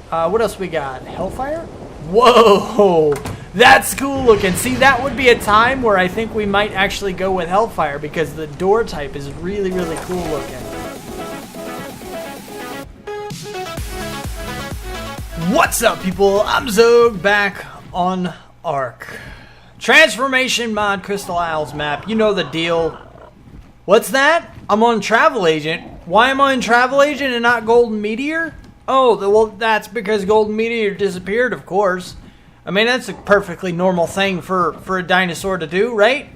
What else we got? Hellfire? Whoa! That's cool looking. See, that would be a time where I think we might actually go with Hellfire because the door type is really, really cool looking. What's up, people? I'm Xogue, back on Ark. Transformation mod Crystal Isles map. You know the deal. What's that? I'm on Travel Agent. Why am I on Travel Agent and not Golden Meteor? Oh, well, that's because Golden Meteor disappeared, of course. I mean, that's a perfectly normal thing for a dinosaur to do, right?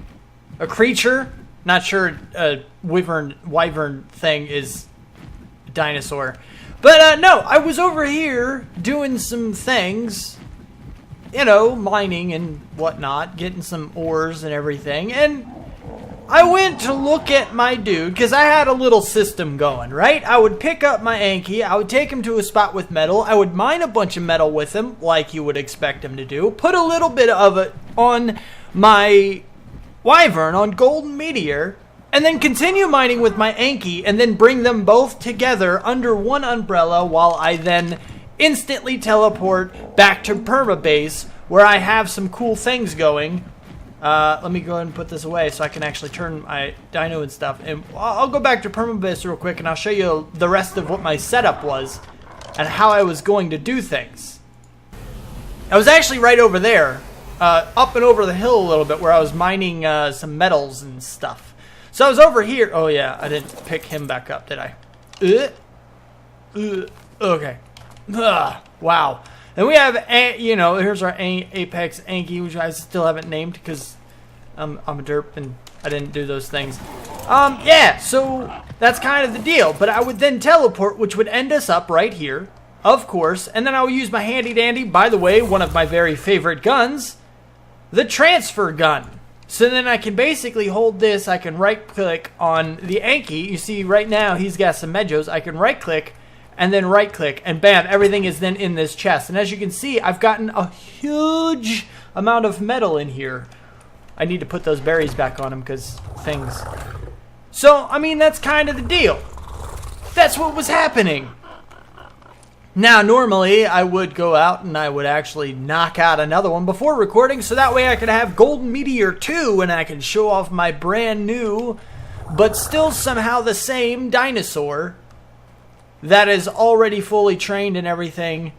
A creature. Not sure a wyvern thing is a dinosaur. But, no, I was over here doing some things. You know, mining and whatnot. Getting some ores and everything. And I went to look at my dude, because I had a little system going, right? I would pick up my Anki, I would take him to a spot with metal, I would mine a bunch of metal with him, like you would expect him to do, put a little bit of it on my wyvern, on Golden Meteor, and then continue mining with my Anki, and then bring them both together under one umbrella, while I then instantly teleport back to Permabase, where I have some cool things going. Let me go ahead and put this away so I can actually turn my dino and stuff. And I'll go back to Permabase real quick and I'll show you the rest of what my setup was and how I was going to do things. I was actually right over there, up and over the hill a little bit where I was mining some metals and stuff. So I was over here. Oh yeah, I didn't pick him back up, did I? Okay. Wow. And we have, you know, here's our Apex Anki, which I still haven't named because I'm a derp and I didn't do those things. Yeah, so that's kind of the deal. But I would then teleport, which would end us up right here, of course. And then I would use my handy dandy, by the way, one of my very favorite guns, the transfer gun. So then I can basically hold this, I can right click on the Anki. You see right now he's got some medjos. I can right click and then right click, and bam, everything is then in this chest. And as you can see, I've gotten a huge amount of metal in here. I need to put those berries back on them because things. So, I mean, that's kind of the deal. That's what was happening. Now, normally, I would go out and I would actually knock out another one before recording, so that way I could have Golden Meteor 2 and I can show off my brand new, but still somehow the same dinosaur that is already fully trained and everything,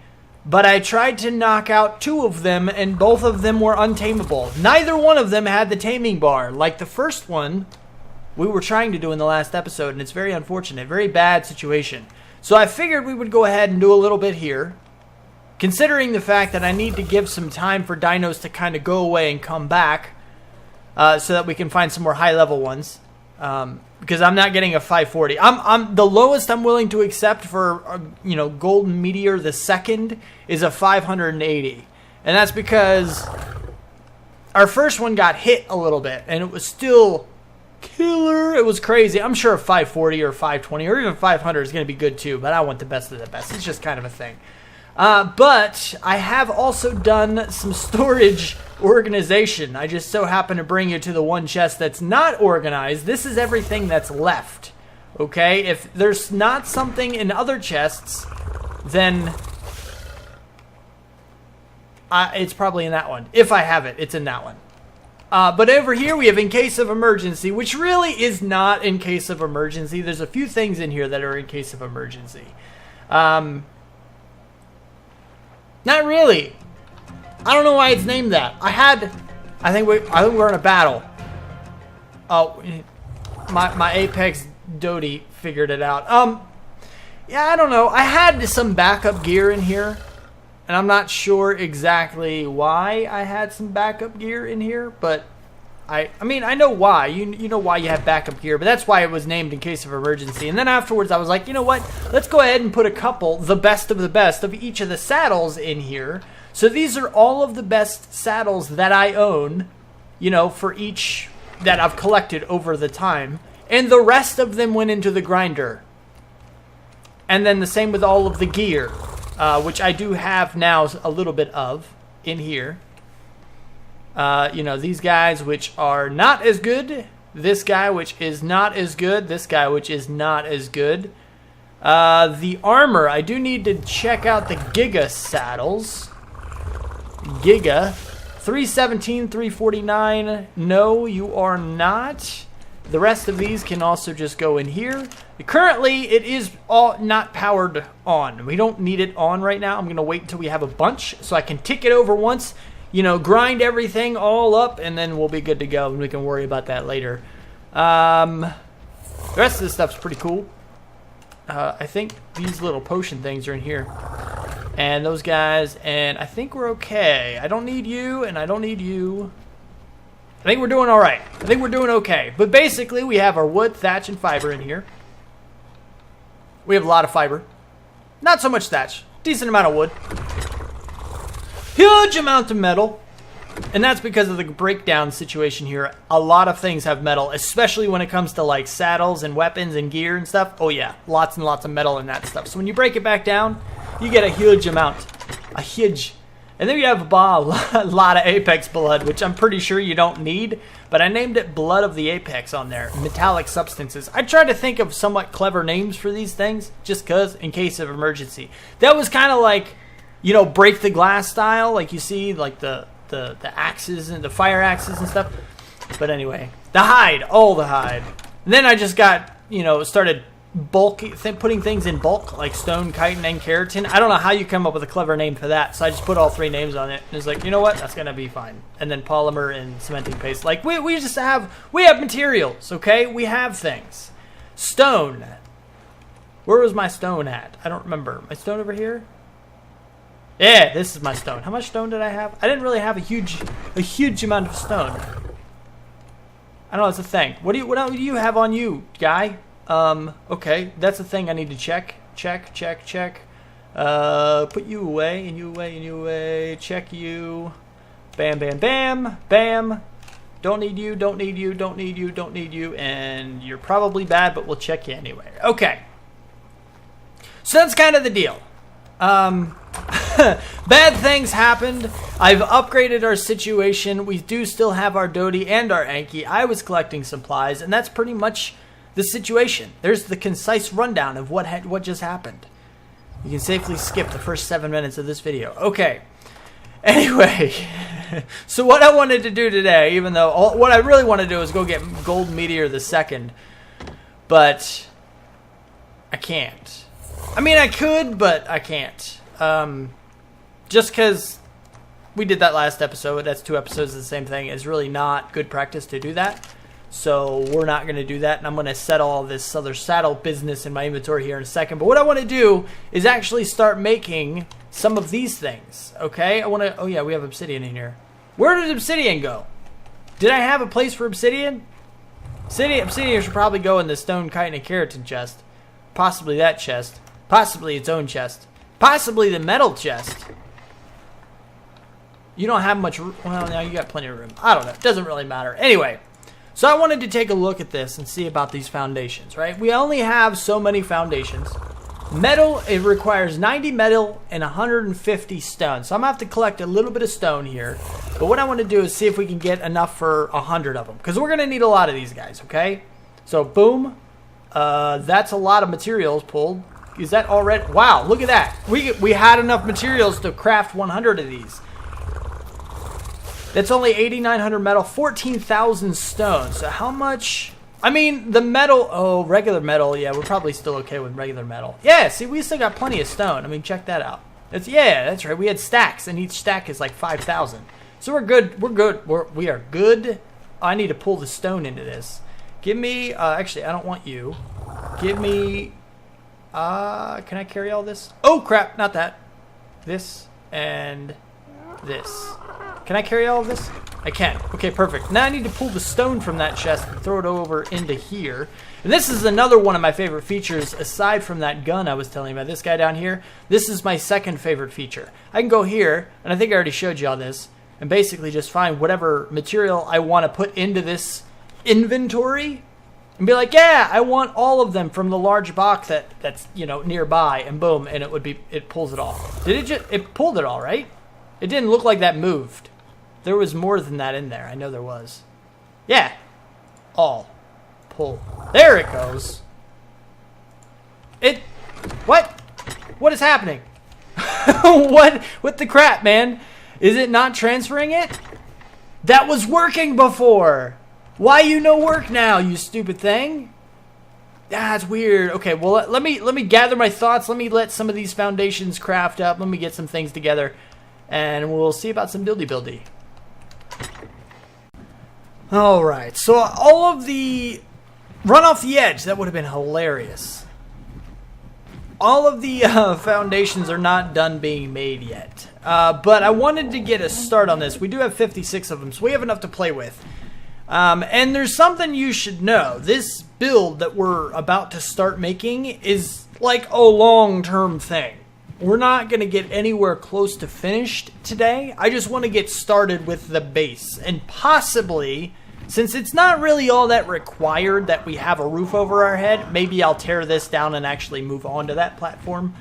but I tried to knock out two of them, and both of them were untamable. Neither one of them had the taming bar, like the first one we were trying to do in the last episode, and it's very unfortunate, very bad situation. So I figured we would go ahead and do a little bit here, considering the fact that I need to give some time for dinos to kind of go away and come back, so that we can find some more high-level ones. Because I'm not getting a 540. I'm the lowest I'm willing to accept for you know, Golden Meteor the second is a 580, and that's because our first one got hit a little bit, and it was still killer. It was crazy. I'm sure a 540 or 520 or even 500 is going to be good too, but I want the best of the best. It's just kind of a thing. But I have also done some storage organization. I just so happen to bring you to the one chest that's not organized. This is everything that's left. Okay? If there's not something in other chests, then it's probably in that one. If I have it, it's in that one. But over here we have in case of emergency, which really is not in case of emergency. There's a few things in here that are in case of emergency. Not really. I don't know why it's named that. I think we're in a battle. Oh, my Apex Dodie figured it out. Yeah, I don't know. I had some backup gear in here, and I'm not sure exactly why I had some backup gear in here, but I mean, I know why. You know why you have backup gear, but that's why it was named in case of emergency. And then afterwards, I was like, you know what? Let's go ahead and put a couple, the best of each of the saddles in here. So these are all of the best saddles that I own, you know, for each that I've collected over the time. And the rest of them went into the grinder. And then the same with all of the gear, which I do have now a little bit of in here. You know, these guys which are not as good, this guy which is not as good, this guy which is not as good. The armor, I do need to check out the Giga saddles. Giga. 317, 349. No, you are not. The rest of these can also just go in here. Currently, it is all not powered on. We don't need it on right now. I'm going to wait until we have a bunch so I can tick it over once, you know, grind everything all up, and then we'll be good to go, and we can worry about that later. The rest of this stuff's pretty cool. I think these little potion things are in here. And those guys, and I think we're okay. I don't need you, and I don't need you. I think we're doing all right. I think we're doing okay. But basically, we have our wood, thatch, and fiber in here. We have a lot of fiber. Not so much thatch. Decent amount of wood. Huge amount of metal. And that's because of the breakdown situation here. A lot of things have metal, especially when it comes to like saddles and weapons and gear and stuff. Oh yeah, lots and lots of metal in that stuff. So when you break it back down, you get a huge amount. A huge. And then you have a lot of Apex blood, which I'm pretty sure you don't need. But I named it Blood of the Apex on there. Metallic substances. I tried to think of somewhat clever names for these things, just because, in case of emergency. That was kind of like, you know, break the glass style, like you see, like the axes and the fire axes and stuff. But anyway, the hide, all the hide. And then I just got, you know, started putting things in bulk, like stone, chitin, and keratin. I don't know how you come up with a clever name for that, so I just put all three names on it. And it's like, you know what, that's gonna be fine. And then polymer and cementing paste. Like we have materials, okay? We have things. Stone. Where was my stone at? I don't remember. My stone over here? Yeah, this is my stone. How much stone did I have? I didn't really have a huge amount of stone. I don't know, it's a thing. What do you have on you, guy? Okay, that's a thing I need to check. Check. Put you away, and you away, and you away. Check you. Bam, bam, bam, bam. Don't need you, don't need you, don't need you, don't need you. And you're probably bad, but we'll check you anyway. Okay. So that's kind of the deal. Bad things happened. I've upgraded our situation. We do still have our Dodie and our Anki. I was collecting supplies, and that's pretty much the situation. There's the concise rundown of what just happened. You can safely skip the first 7 minutes of this video. Okay. Anyway, so what I wanted to do today, even though what I really want to do is go get Gold Meteor the Second, but I can't. I mean, I could, but I can't. Just because we did that last episode, that's 2 episodes of the same thing, is really not good practice to do that. So we're not going to do that, and I'm going to settle all this other saddle business in my inventory here in a second. But what I want to do is actually start making some of these things, okay? I want to... Oh, yeah, we have obsidian in here. Where did obsidian go? Did I have a place for obsidian? Obsidian should probably go in the stone, chitin, and keratin chest. Possibly that chest. Possibly its own chest. Possibly the metal chest. You don't have much... Well, now you got plenty of room. I don't know. It doesn't really matter. Anyway... So I wanted to take a look at this and see about these foundations, right? We only have so many foundations. Metal, it requires 90 metal and 150 stone. So I'm going to have to collect a little bit of stone here. But what I want to do is see if we can get enough for 100 of them. Because we're going to need a lot of these guys, okay? So boom. That's a lot of materials pulled. Is that already? Wow, look at that. We had enough materials to craft 100 of these. That's only 8,900 metal, 14,000 stone. So how much? I mean, the metal, oh, regular metal, yeah, we're probably still okay with regular metal. Yeah, see, we still got plenty of stone. I mean, check that out. Yeah, that's right. We had stacks, and each stack is like 5,000. So we're good. We are good. I need to pull the stone into this. Give me, actually, I don't want you. Give me, can I carry all this? Oh, crap, not that. This and this. Can I carry all of this? I can. Okay, perfect. Now I need to pull the stone from that chest and throw it over into here. And this is another one of my favorite features, aside from that gun I was telling you about. This guy down here, this is my second favorite feature. I can go here, and I think I already showed you all this, and basically just find whatever material I want to put into this inventory, and be like, yeah, I want all of them from the large box that's, you know, nearby, and boom, and it pulls it all. It pulled it all, right? It didn't look like that moved. There was more than that in there. I know there was. Yeah. All. Pull. There it goes. What? What is happening? What the crap, man? Is it not transferring it? That was working before. Why you no work now, you stupid thing? That's weird. Okay, well, let me gather my thoughts. Let me let some of these foundations craft up. Let me get some things together, and we'll see about some buildy. All right, so all of the run off the edge. That would have been hilarious. All of the foundations are not done being made yet, but I wanted to get a start on this. We do have 56 of them, so we have enough to play with. And there's something you should know. This build that we're about to start making is like a long-term thing. We're not going to get anywhere close to finished today. I just want to get started with the base. And possibly, since it's not really all that required that we have a roof over our head, maybe I'll tear this down and actually move on to that platform.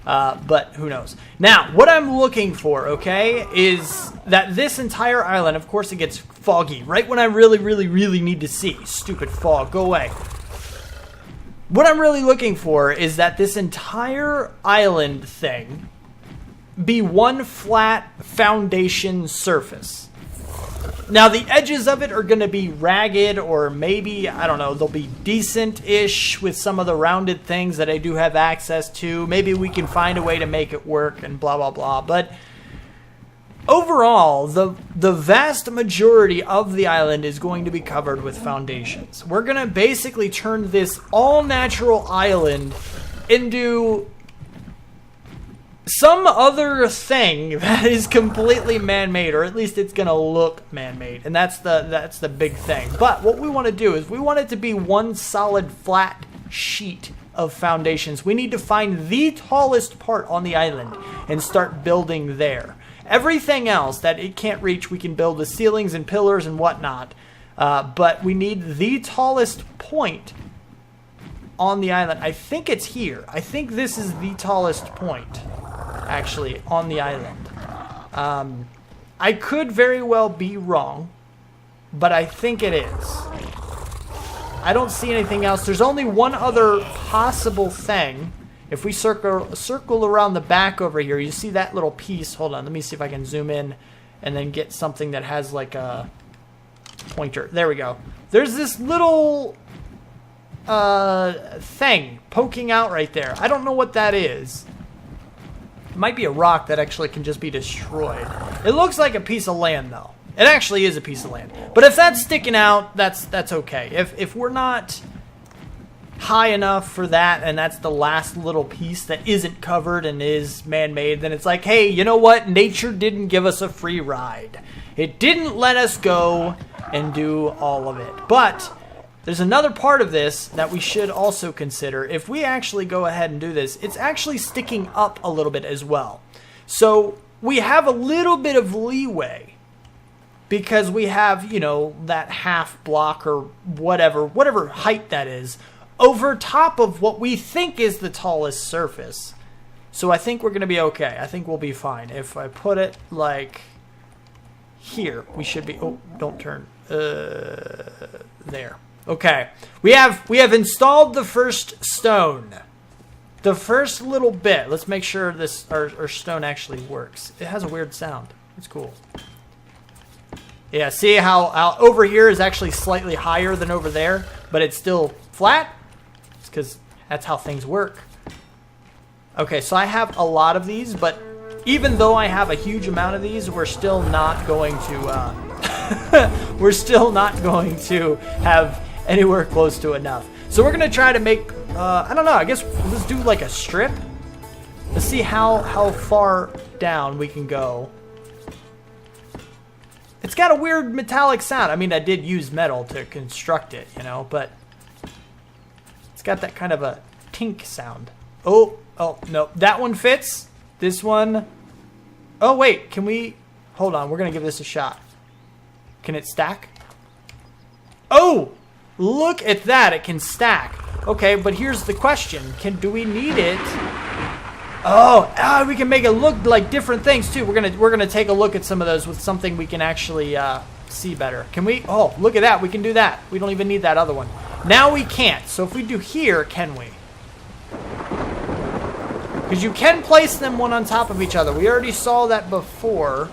But who knows. Now, what I'm looking for, okay, is that this entire island, of course it gets foggy, right when I really need to see. Stupid fog, go away. What I'm really looking for is that this entire island thing be one flat foundation surface. Now, the edges of it are going to be ragged, or maybe, I don't know, they'll be decent-ish with some of the rounded things that I do have access to. Maybe we can find a way to make it work and blah, blah, blah. But overall, the vast majority of the island is going to be covered with foundations. We're going to basically turn this all-natural island into some other thing that is completely man-made, or at least it's gonna look man-made, and that's the big thing. But what we want to do is we want it to be one solid flat sheet of foundations. We need to find the tallest part on the island and start building there. Everything else that it can't reach, we can build the ceilings and pillars and whatnot, but we need the tallest point on the island. I think it's here. I think this is the tallest point, actually, on the island. I could very well be wrong, but I think it is. I don't see anything else. There's only one other possible thing. If we circle around the back over here, you see that little piece. Hold on, let me see if I can zoom in and then get something that has like a pointer. There we go. There's this little thing poking out right there. I don't know what that is. It might be a rock that actually can just be destroyed. It looks like a piece of land, though. It actually is a piece of land. But if that's sticking out, that's okay. If we're not high enough for that, and that's the last little piece that isn't covered and is man-made, then it's like, hey, you know what? Nature didn't give us a free ride. It didn't let us go and do all of it. But there's another part of this that we should also consider. If we actually go ahead and do this, it's actually sticking up a little bit as well. So we have a little bit of leeway because we have, you know, that half block or whatever height that is, over top of what we think is the tallest surface. So I think we're going to be okay. I think we'll be fine. If I put it like here, we should be... Oh, don't turn. There. Okay. We have installed the first stone. The first little bit. Let's make sure this our stone actually works. It has a weird sound. It's cool. Yeah, see how over here is actually slightly higher than over there, but it's still flat? It's because that's how things work. Okay, so I have a lot of these, but even though I have a huge amount of these, we're still not going to we're still not going to have anywhere close to enough. So we're gonna try to make I don't know, I guess let's do like a strip. Let's see how far down we can go. It's got a weird metallic sound. I mean, I did use metal to construct it, you know, but it's got that kind of a tink sound. Oh, no, that one fits. This one, oh wait, can we, hold on, we're gonna give this a shot. Can it stack? Oh, look at that, it can stack. Okay, but here's the question, do we need it? Oh, we can make it look like different things too. We're gonna take a look at some of those with something we can actually see better. Can we? Oh, look at that. We can do that. We don't even need that other one. Now we can't. So if we do here, can we? Because you can place them one on top of each other. We already saw that before.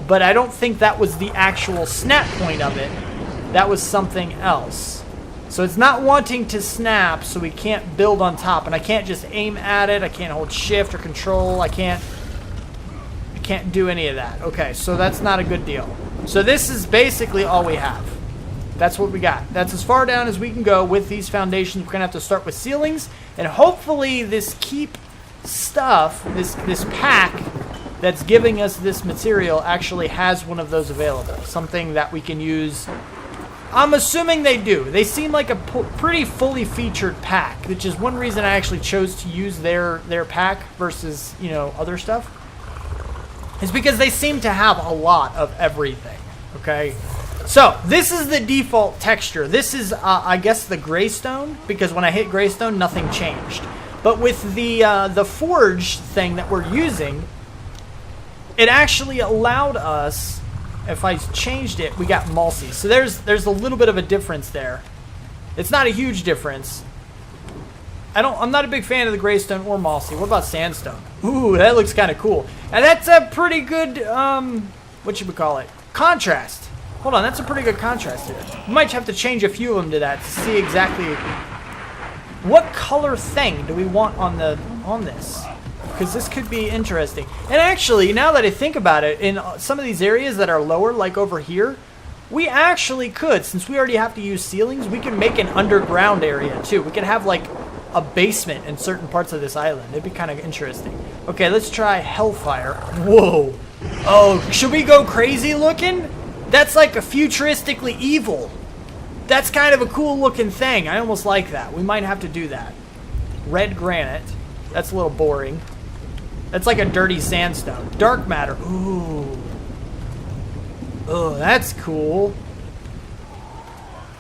But I don't think that was the actual snap point of it. That was something else. So it's not wanting to snap, so we can't build on top. And I can't just aim at it. I can't hold shift or control. I can't do any of that. Okay, so that's not a good deal. So this is basically all we have. That's what we got. That's as far down as we can go with these foundations. We're going to have to start with ceilings. And hopefully this keep stuff, this pack that's giving us this material actually has one of those available. Something that we can use. I'm assuming they do. They seem like a pretty fully featured pack, which is one reason I actually chose to use their pack versus, you know, other stuff. It's because they seem to have a lot of everything, okay? So, this is the default texture. This is, I guess, the graystone, because when I hit graystone, nothing changed. But with the forge thing that we're using, it actually allowed us, if I changed it, we got mossy. So there's a little bit of a difference there. It's not a huge difference. I'm not a big fan of the graystone or mossy. What about sandstone? Ooh, that looks kind of cool. And that's a pretty good, what should we call it? Contrast. Hold on, that's a pretty good contrast here. We might have to change a few of them to that to see exactly what color thing do we want on this. Because this could be interesting. And actually, now that I think about it, in some of these areas that are lower, like over here, we actually could, since we already have to use ceilings, we can make an underground area too. We could have like a basement in certain parts of this island. It'd be kind of interesting. Okay, let's try Hellfire. Whoa. Oh, should we go crazy looking? That's like a futuristically evil. That's kind of a cool looking thing. I almost like that. We might have to do that. Red granite. That's a little boring. That's like a dirty sandstone. Dark matter. Ooh. Oh, that's cool.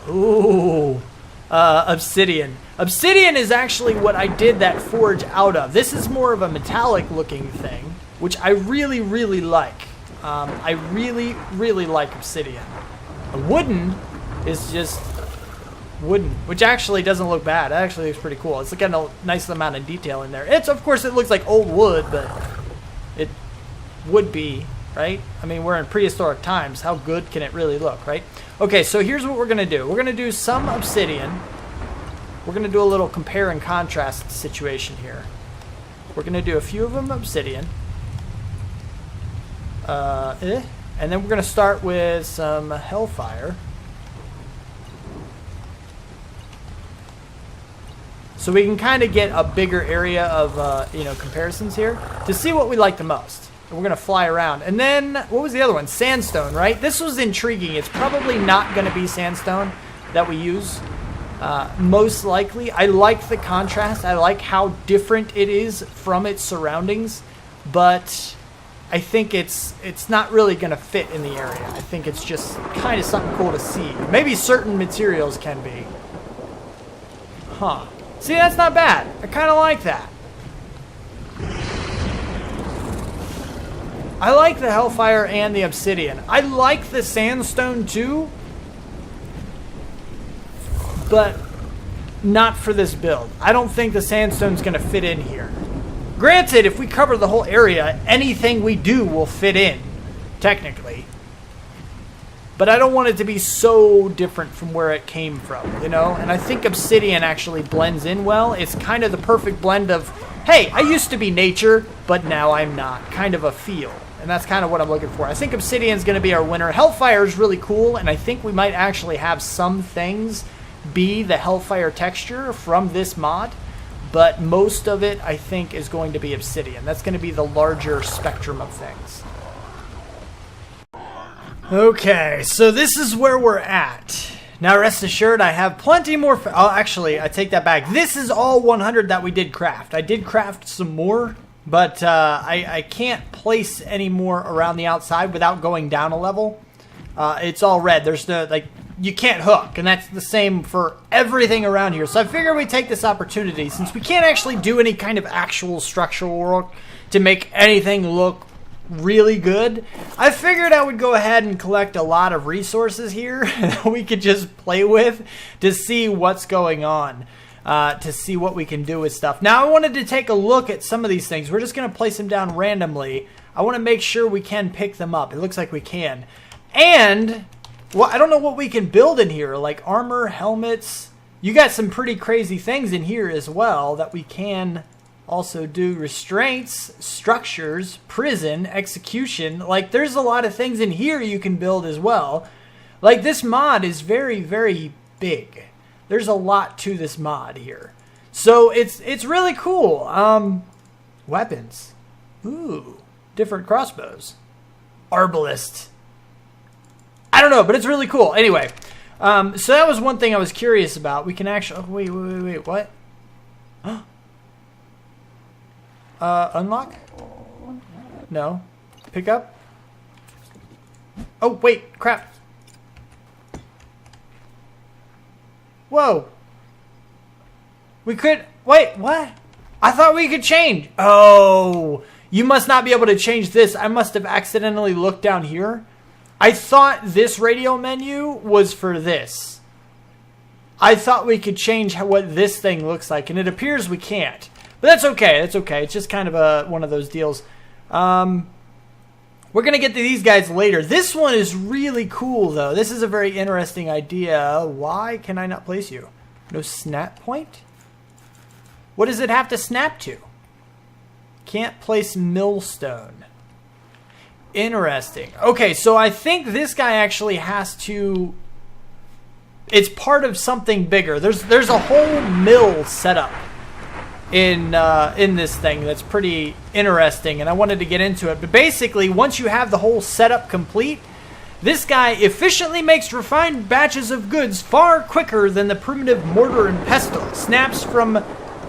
Ooh. Obsidian. Obsidian is actually what I did that forge out of. This is more of a metallic looking thing, which I really, really like. I really, really like obsidian. A wooden is just wooden, which actually doesn't look bad. It actually looks pretty cool. It's got a nice amount of detail in there. Of course, it looks like old wood, but it would be, right? I mean, we're in prehistoric times. How good can it really look, right? Okay, so here's what we're going to do. We're going to do some obsidian. We're going to do a little compare and contrast situation here. We're going to do a few of them obsidian. And then we're going to start with some Hellfire. So we can kind of get a bigger area of, comparisons here to see what we like the most. And we're going to fly around. And then, what was the other one? Sandstone, right? This was intriguing. It's probably not going to be sandstone that we use. Most likely. I like the contrast. I like how different it is from its surroundings. But I think it's not really going to fit in the area. I think it's just kind of something cool to see. Maybe certain materials can be. Huh. See, that's not bad. I kind of like that. I like the Hellfire and the Obsidian. I like the Sandstone too, but not for this build. I don't think the Sandstone's going to fit in here. Granted, if we cover the whole area, anything we do will fit in, technically. But I don't want it to be so different from where it came from, you know? And I think Obsidian actually blends in well. It's kind of the perfect blend of, hey, I used to be nature, but now I'm not. Kind of a feel. And that's kind of what I'm looking for. I think Obsidian's going to be our winner. Hellfire is really cool, and I think we might actually have some things be the Hellfire texture from this mod. But most of it, I think, is going to be Obsidian. That's going to be the larger spectrum of things. Okay, so this is where we're at. Now, rest assured, I have plenty more. Oh, actually, I take that back. This is all 100 that we did craft. I did craft some more, but I can't place any more around the outside without going down a level. It's all red. There's no, like, you can't hook, and that's the same for everything around here. So I figure we take this opportunity, since we can't actually do any kind of actual structural work to make anything look really good. I figured I would go ahead and collect a lot of resources here that we could just play with to see what's going on. to see what we can do with stuff. Now, I wanted to take a look at some of these things. We're just going to place them down randomly. I want to make sure we can pick them up. It looks like we can. And, well, I don't know what we can build in here, like armor, helmets. You got some pretty crazy things in here as well that we can also do. Restraints, structures, prison, execution. Like, there's a lot of things in here you can build as well. Like, this mod is very, very big. There's a lot to this mod here. So, it's really cool. Weapons. Ooh. Different crossbows. Arbalist. I don't know, but it's really cool. Anyway, so that was one thing I was curious about. We can actually... Oh, wait, what? Unlock? No. Pick up? Oh, wait, crap. Whoa. We could... Wait, what? I thought we could change. Oh... You must not be able to change this. I must have accidentally looked down here. I thought this radio menu was for this. I thought we could change what this thing looks like, and it appears we can't. But that's okay. That's okay. It's just kind of one of those deals. We're going to get to these guys later. This one is really cool, though. This is a very interesting idea. Why can I not place you? No snap point? What does it have to snap to? Can't place millstone. Interesting. Okay, so I think this guy actually has to... It's part of something bigger. There's a whole mill set up in this thing that's pretty interesting, and I wanted to get into it. But basically, once you have the whole setup complete, this guy efficiently makes refined batches of goods far quicker than the primitive mortar and pestle. Snaps from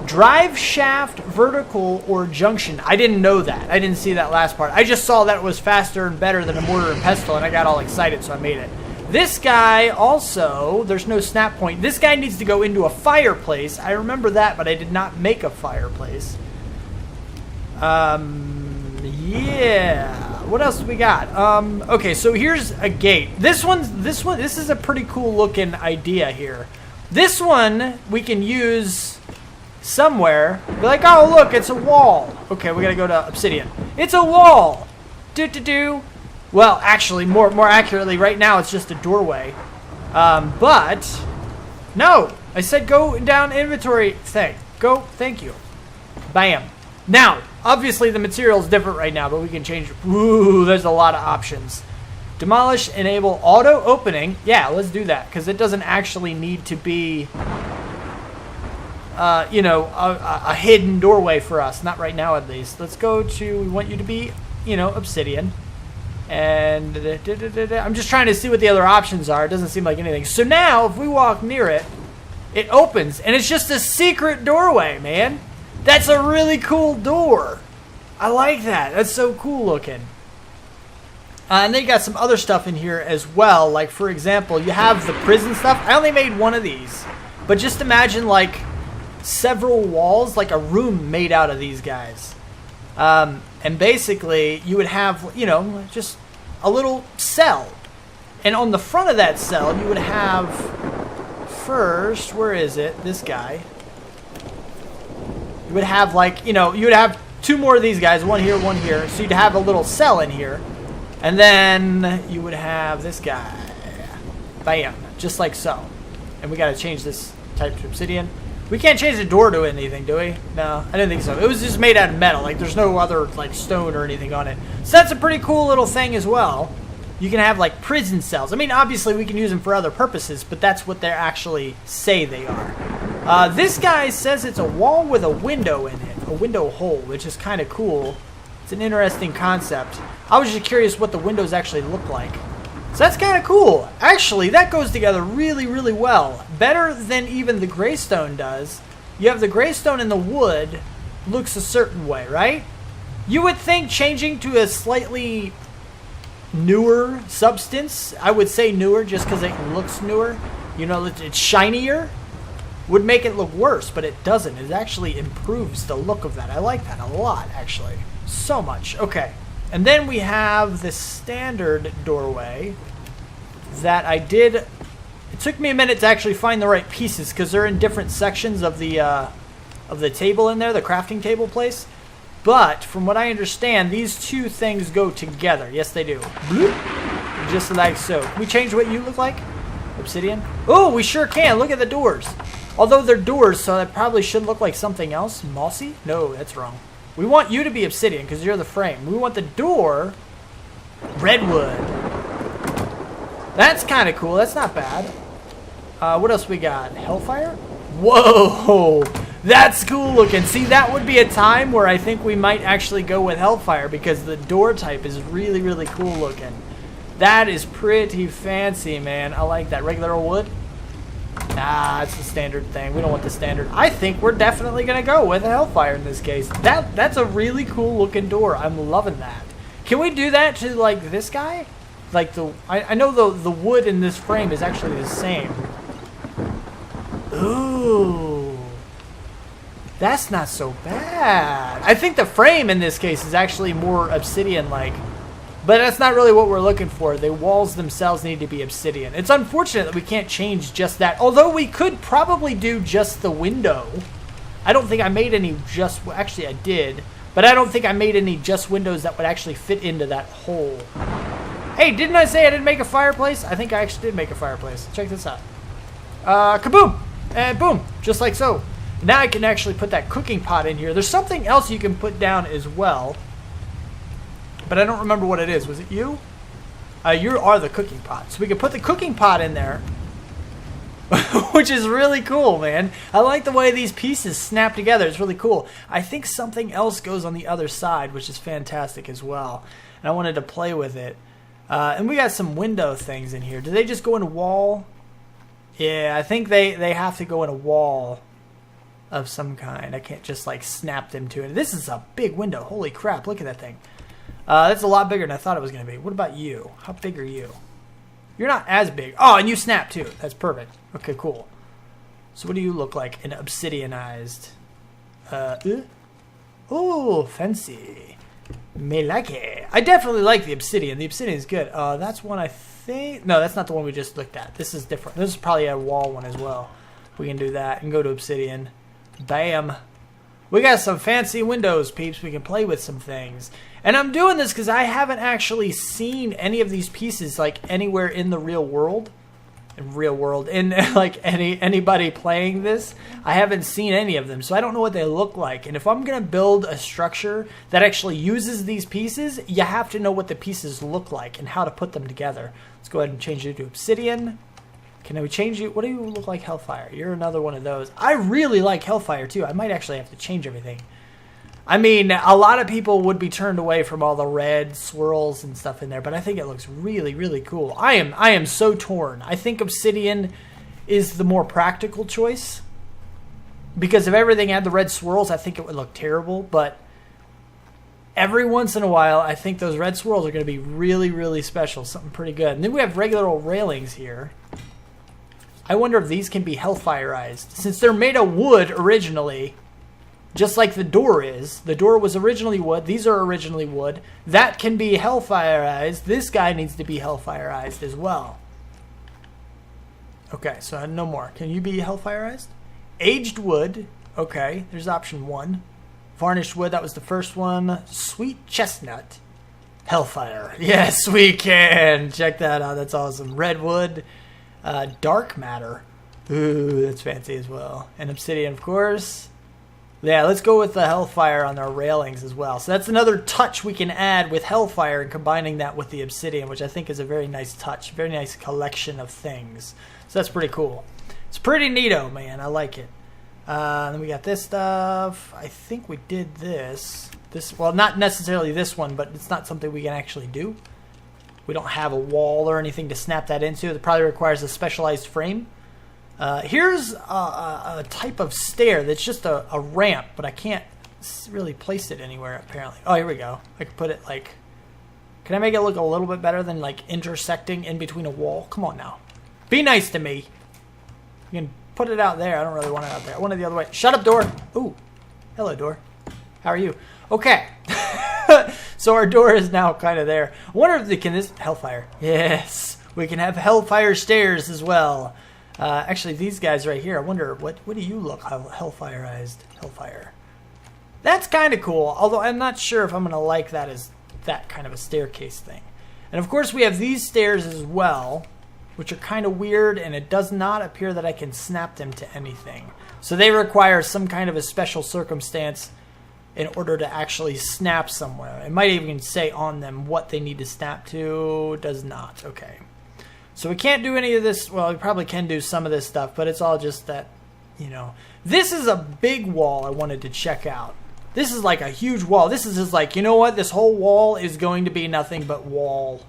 drive shaft, vertical, or junction. I didn't know that. I didn't see that last part. I just saw that it was faster and better than a mortar and pestle, and I got all excited, so I made it. This guy also, there's no snap point. This guy needs to go into a fireplace. I remember that, but I did not make a fireplace. Yeah. What else we got? Okay, so here's a gate. This is a pretty cool looking idea here. This one we can use somewhere. Be like, oh look, it's a wall. Okay, we gotta go to Obsidian. It's a wall. Well, actually, more accurately, right now it's just a doorway. But no, I said go down inventory thing. Go. Thank you. Bam. Now, obviously the material is different right now, but we can change. Ooh, there's a lot of options. Demolish, enable auto opening. Yeah, let's do that because it doesn't actually need to be. A hidden doorway for us. Not right now, at least. Let's go to, we want you to be, Obsidian. And I'm just trying to see what the other options are. It doesn't seem like anything. So now, if we walk near it, it opens. And it's just a secret doorway, man. That's a really cool door. I like that. That's so cool looking. And then you got some other stuff in here as well. Like, for example, you have the prison stuff. I only made one of these. But just imagine, like, several walls, like a room made out of these guys. And basically, you would have, just a little cell. And on the front of that cell, you would have, first, where is it? This guy. You would have, like, you would have two more of these guys, one here, one here. So you'd have a little cell in here. And then you would have this guy. Bam. Just like so. And we got to change this type to Obsidian. We can't change the door to anything, do we? No, I didn't think so. It was just made out of metal. Like, there's no other, like, stone or anything on it. So that's a pretty cool little thing as well. You can have, like, prison cells. I mean, obviously, we can use them for other purposes, but that's what they actually say they are. This guy says it's a wall with a window in it. A window hole, which is kind of cool. It's an interesting concept. I was just curious what the windows actually look like. So that's kind of cool. Actually, that goes together really, really well. Better than even the graystone does. You have the graystone and the wood looks a certain way, right? You would think changing to a slightly newer substance, I would say newer just because it looks newer, it's shinier, would make it look worse, but it doesn't. It actually improves the look of that. I like that a lot, actually. So much. Okay. And then we have the standard doorway that I did took me a minute to actually find the right pieces because they're in different sections of the table in there, the crafting table place. But from what I understand, these two things go together. Yes, they do. Bloop. Just like so. Can we change what you look like? Obsidian? Oh, we sure can. Look at the doors. Although they're doors, so that probably should look like something else. Mossy? No, that's wrong. We want you to be obsidian because you're the frame. We want the door redwood. That's kind of cool. That's not bad. What else we got? Hellfire? Whoa! That's cool looking. See, that would be a time where I think we might actually go with Hellfire because the door type is really, really cool looking. That is pretty fancy, man. I like that. Regular old wood? Nah, it's the standard thing. We don't want the standard. I think we're definitely going to go with Hellfire in this case. That's a really cool looking door. I'm loving that. Can we do that to, like, this guy? Like, I know the wood in this frame is actually the same. Ooh. That's not so bad. I think the frame in this case is actually more obsidian-like. But that's not really what we're looking for. The walls themselves need to be obsidian. It's unfortunate that we can't change just that. Although we could probably do just the window. I don't think I made any just... Well, actually, I did. But I don't think I made any just windows that would actually fit into that hole. Hey, didn't I say I didn't make a fireplace? I think I actually did make a fireplace. Check this out. Kaboom! And boom. Just like so. Now I can actually put that cooking pot in here. There's something else you can put down as well. But I don't remember what it is. Was it you? You are the cooking pot. So we can put the cooking pot in there. Which is really cool, man. I like the way these pieces snap together. It's really cool. I think something else goes on the other side, which is fantastic as well. And I wanted to play with it. And we got some window things in here. Do they just go in a wall? Yeah, I think they have to go in a wall of some kind. I can't just like snap them to it. This is a big window. Holy crap, look at that thing. That's a lot bigger than I thought it was going to be. What about you? How big are you? You're not as big. Oh, and you snap too. That's perfect. Okay, cool. So what do you look like? An obsidianized. Oh, fancy. Me like it. I definitely like the obsidian. The obsidian is good. That's one I think. No, that's not the one we just looked at. This is different. This is probably a wall one as well. We can do that and go to obsidian. Bam. We got some fancy windows, peeps. We can play with some things. And I'm doing this because I haven't actually seen any of these pieces like anywhere in the real world. In like anybody playing this. I haven't seen any of them, so I don't know what they look like. And if I'm going to build a structure that actually uses these pieces, you have to know what the pieces look like and how to put them together. Let's go ahead and change it to obsidian. Can we change you? What do you look like, Hellfire? You're another one of those. I really like Hellfire, too. I might actually have to change everything. I mean, a lot of people would be turned away from all the red swirls and stuff in there, but I think it looks really, really cool. I am so torn. I think Obsidian is the more practical choice. Because if everything had the red swirls, I think it would look terrible. But every once in a while, I think those red swirls are going to be really, really special. Something pretty good. And then we have regular old railings here. I wonder if these can be Hellfireized. Since they're made of wood originally, just like the door is. The door was originally wood. These are originally wood. That can be Hellfireized. This guy needs to be Hellfireized as well. Okay, so no more. Can you be Hellfireized? Aged wood. Okay, there's option 1. Varnished wood, that was the first one. Sweet chestnut. Hellfire. Yes, we can. Check that out. That's awesome. Redwood. Dark matter. Ooh, that's fancy as well. And obsidian, of course. Yeah, let's go with the Hellfire on our railings as well. So that's another touch we can add with Hellfire and combining that with the obsidian, which I think is a very nice touch. Very nice collection of things. So that's pretty cool. It's pretty neato, man. I like it. Then we got this stuff. I think we did this. Well, not necessarily this one, but it's not something we can actually do. We don't have a wall or anything to snap that into. It probably requires a specialized frame. Here's a type of stair that's just a ramp, but I can't really place it anywhere, apparently. Oh, here we go. I can put it like... Can I make it look a little bit better than like intersecting in between a wall? Come on now. Be nice to me. You can put it out there. I don't really want it out there. I want it the other way. Shut up, door. Ooh. Hello, door. How are you? Okay. So our door is now kind of there. I wonder if can this... Hellfire. Yes. We can have Hellfire Stairs as well. Actually, these guys right here, I wonder, what do you look Hellfireized? Hellfire. That's kind of cool, although I'm not sure if I'm going to like that as that kind of a staircase thing. And of course, we have these stairs as well, which are kind of weird, and it does not appear that I can snap them to anything. So they require some kind of a special circumstance in order to actually snap somewhere. It might even say on them what they need to snap to. Does not. Okay. So we can't do any of this. Well, we probably can do some of this stuff, but it's all just that, you know. This is a big wall I wanted to check out. This is like a huge wall. This is just like, you know what? This whole wall is going to be nothing but wall.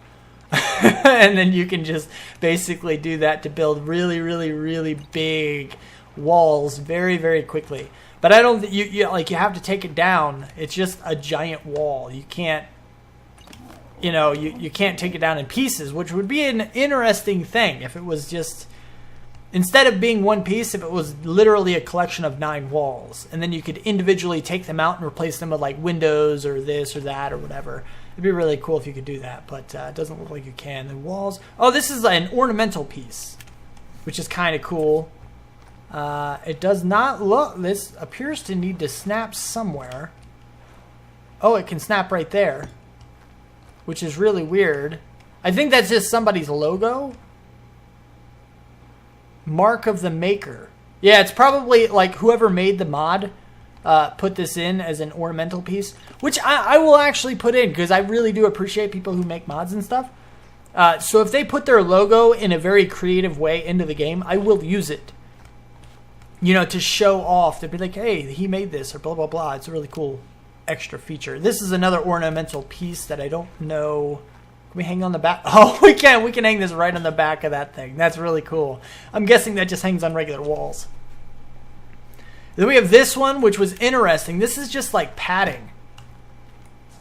And then you can just basically do that to build really, really, really big walls very, very quickly. But I don't, you have to take it down. It's just a giant wall. You can't, you know, you can't take it down in pieces, which would be an interesting thing if it was just, instead of being one piece, if it was literally a collection of 9 walls. And then you could individually take them out and replace them with like windows or this or that or whatever. It'd be really cool if you could do that, but it doesn't look like you can. The walls, oh, this is an ornamental piece, which is kind of cool. It does not look, this appears to need to snap somewhere. Oh, it can snap right there, which is really weird. I think that's just somebody's logo. Mark of the maker. Yeah, it's probably like whoever made the mod put this in as an ornamental piece, which I will actually put in because I really do appreciate people who make mods and stuff. So if they put their logo in a very creative way into the game, I will use it. You know, to show off, to be like, hey, he made this, or blah, blah, blah. It's a really cool extra feature. This is another ornamental piece that I don't know. Can we hang on the back? Oh, we can. We can hang this right on the back of that thing. That's really cool. I'm guessing that just hangs on regular walls. Then we have this one, which was interesting. This is just like padding.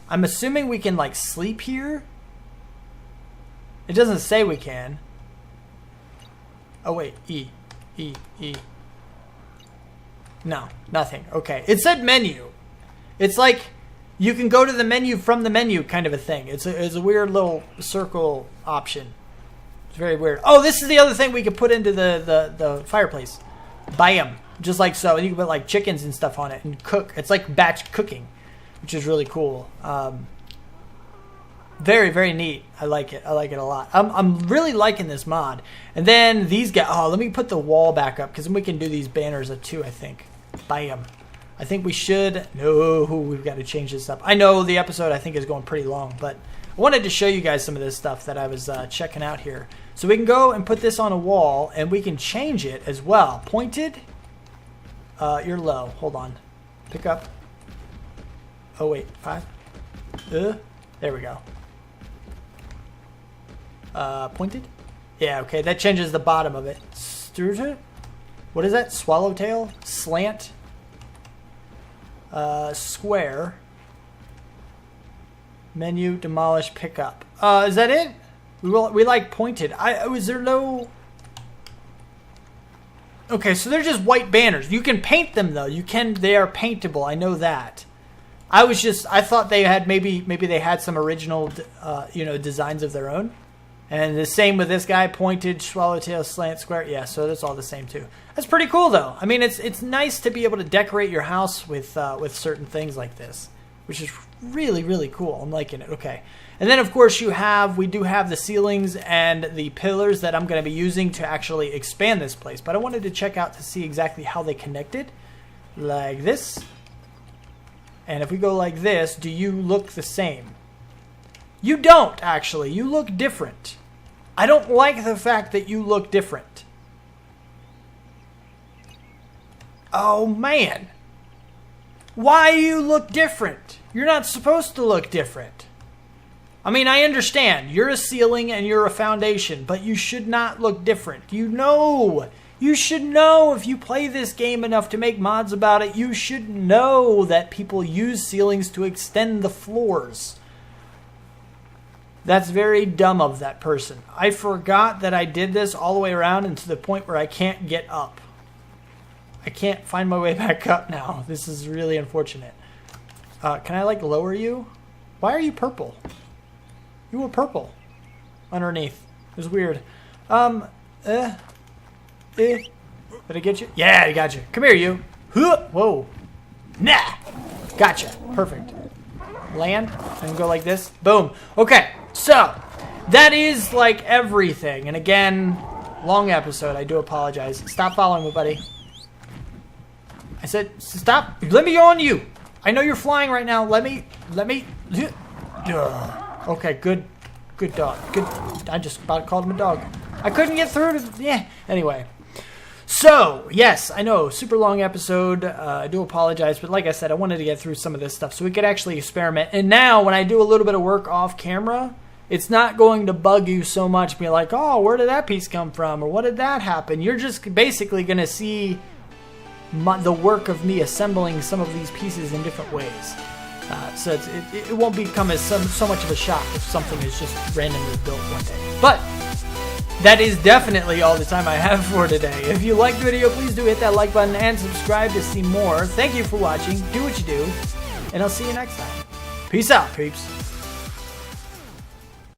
I'm assuming we can like sleep here. It doesn't say we can. Oh, wait. E. No, nothing. Okay. It said menu. It's like you can go to the menu from the menu kind of a thing. It's a weird little circle option. It's very weird. Oh, this is the other thing we could put into the fireplace. Bam. Just like so. And you can put like chickens and stuff on it and cook. It's like batch cooking, which is really cool. Very, very neat. I like it. I like it a lot. I'm really liking this mod. And then these guys. Oh, let me put the wall back up because then we can do these banners too, I think. Bam. I think we should. No, we've got to change this up. I know the episode I think is going pretty long, but I wanted to show you guys some of this stuff that I was checking out here. So we can go and put this on a wall and we can change it as well. Pointed. You're low. Hold on. Pick up. Oh, wait. 5. There we go. Pointed? Yeah, okay. That changes the bottom of it. What is that? Swallowtail? Slant? Square. Menu, demolish, pick up. Is that it? We like pointed. Was there no... Okay, so they're just white banners. You can paint them though. They are paintable. I know that. I thought they had maybe they had some original designs of their own. And the same with this guy, pointed, swallowtail, slant, square. Yeah, so that's all the same too. That's pretty cool though. I mean, it's nice to be able to decorate your house with certain things like this, which is really, really cool. I'm liking it. Okay. And then, of course, we do have the ceilings and the pillars that I'm going to be using to actually expand this place. But I wanted to check out to see exactly how they connected. Like this. And if we go like this, do you look the same? You don't, actually. You look different. I don't like the fact that you look different. Oh, man. Why do you look different? You're not supposed to look different. I mean, I understand. You're a ceiling and you're a foundation, but you should not look different. You should know if you play this game enough to make mods about it. You should know that people use ceilings to extend the floors. That's very dumb of that person. I forgot that I did this all the way around and to the point where I can't get up. I can't find my way back up now. This is really unfortunate. Can I, like, lower you? Why are you purple? You were purple underneath. It was weird. Did I get you? Yeah, I got you. Come here, you. Whoa. Nah. Gotcha. Perfect. Land and go like this. Boom. Okay. So that is like everything. And again, long episode. I do apologize. Stop following me, buddy. I said stop. Let me go on you. I know you're flying right now. Let me. Okay. Good dog. Good. I just about called him a dog. I couldn't get through to. Yeah. Anyway. So, yes, I know, super long episode. I do apologize, but like I said, I wanted to get through some of this stuff so we could actually experiment. And now, when I do a little bit of work off camera, it's not going to bug you so much, be like, oh, where did that piece come from? Or what did that happen? You're just basically going to see the work of me assembling some of these pieces in different ways. So it won't become as so much of a shock if something is just randomly built one day. But that is definitely all the time I have for today. If you liked the video, please do hit that like button and subscribe to see more. Thank you for watching. Do what you do. And I'll see you next time. Peace out, peeps.